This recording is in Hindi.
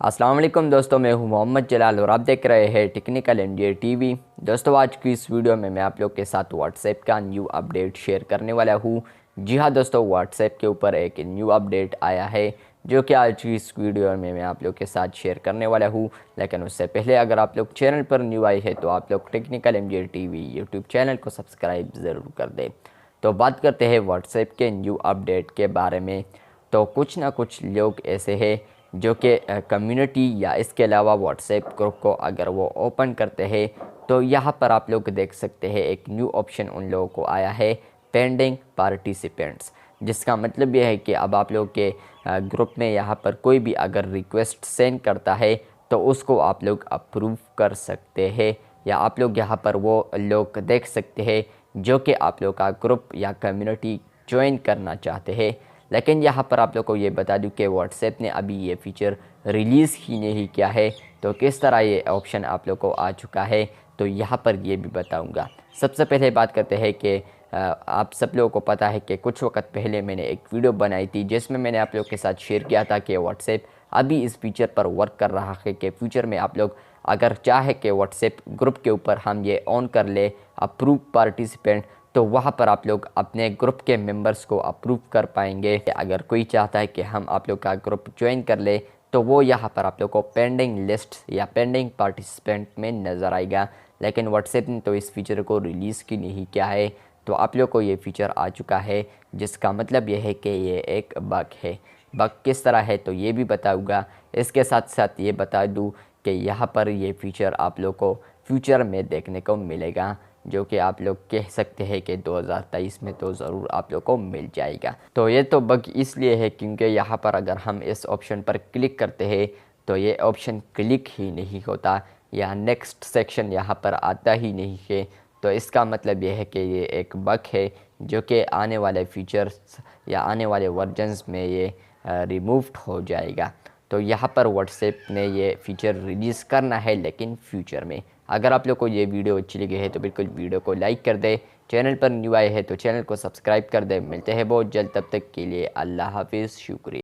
अस्सलाम वालेकुम दोस्तों, मैं हूं मोहम्मद जलाल और आप देख रहे हैं टेक्निकल इंडिया टीवी। दोस्तों, आज की इस वीडियो में मैं आप लोग के साथ व्हाट्सएप का न्यू अपडेट शेयर करने वाला हूं। जी हां दोस्तों, व्हाट्सएप के ऊपर एक न्यू अपडेट आया है जो कि आज की इस वीडियो में मैं आप लोग के साथ शेयर करने वाला हूँ। लेकिन उससे पहले अगर आप लोग चैनल पर न्यू आए हैं तो आप लोग technical India TV YouTube channel को सब्सक्राइब ज़रूर कर दें। तो बात करते हैं व्हाट्सएप के न्यू अपडेट के बारे में। तो कुछ ना कुछ लोग ऐसे हैं जो कि कम्युनिटी या इसके अलावा व्हाट्सएप ग्रुप को अगर वो ओपन करते हैं तो यहाँ पर आप लोग देख सकते हैं एक न्यू ऑप्शन उन लोगों को आया है, पेंडिंग पार्टिसिपेंट्स। जिसका मतलब ये है कि अब आप लोग के ग्रुप में यहाँ पर कोई भी अगर रिक्वेस्ट सेंड करता है तो उसको आप लोग अप्रूव कर सकते हैं, या आप लोग यहाँ पर वो लोग देख सकते हैं जो कि आप लोग का ग्रुप या कम्युनिटी ज्वाइन करना चाहते हैं। लेकिन यहाँ पर आप लोग को ये बता दूँ कि व्हाट्सएप ने अभी ये फ़ीचर रिलीज़ ही नहीं किया है, तो किस तरह ये ऑप्शन आप लोग को आ चुका है तो यहाँ पर ये भी बताऊँगा। सबसे पहले बात करते हैं कि आप सब लोगों को पता है कि कुछ वक्त पहले मैंने एक वीडियो बनाई थी जिसमें मैंने आप लोग के साथ शेयर किया था कि व्हाट्सएप अभी इस फीचर पर वर्क कर रहा है कि फ्यूचर में आप लोग अगर चाहे कि व्हाट्सएप ग्रुप के ऊपर हम ये ऑन कर ले अप्रूव पार्टिसिपेंट, तो वहाँ पर आप लोग अपने ग्रुप के मेंबर्स को अप्रूव कर पाएंगे। अगर कोई चाहता है कि हम आप लोग का ग्रुप ज्वाइन कर ले तो वो यहाँ पर आप लोग को पेंडिंग लिस्ट या पेंडिंग पार्टिसिपेंट में नज़र आएगा। लेकिन व्हाट्सएप ने तो इस फीचर को रिलीज़ की नहीं किया है, तो आप लोग को ये फ़ीचर आ चुका है, जिसका मतलब ये है कि ये एक बग है। बग किस तरह है तो ये भी बताऊँगा। इसके साथ साथ ये बता दूँ कि यहाँ पर ये फ़ीचर आप लोग को फ्यूचर में देखने को मिलेगा, जो कि आप लोग कह सकते हैं कि 2023 में तो ज़रूर आप लोग को मिल जाएगा। तो ये तो बग इसलिए है क्योंकि यहाँ पर अगर हम इस ऑप्शन पर क्लिक करते हैं तो ये ऑप्शन क्लिक ही नहीं होता या नेक्स्ट सेक्शन यहाँ पर आता ही नहीं है। तो इसका मतलब ये है कि ये एक बग है जो कि आने वाले फीचर्स या आने वाले वर्जन्स में ये रिमूव्ड हो जाएगा। तो यहाँ पर व्हाट्सएप ने ये फ़ीचर रिलीज़ करना है लेकिन फ्यूचर में। अगर आप लोग को ये वीडियो अच्छी लगी है तो बिल्कुल वीडियो को लाइक कर दे, चैनल पर न्यू आए हैं तो चैनल को सब्सक्राइब कर दे। मिलते हैं बहुत जल्द, तब तक के लिए अल्लाह हाफिज़, शुक्रिया।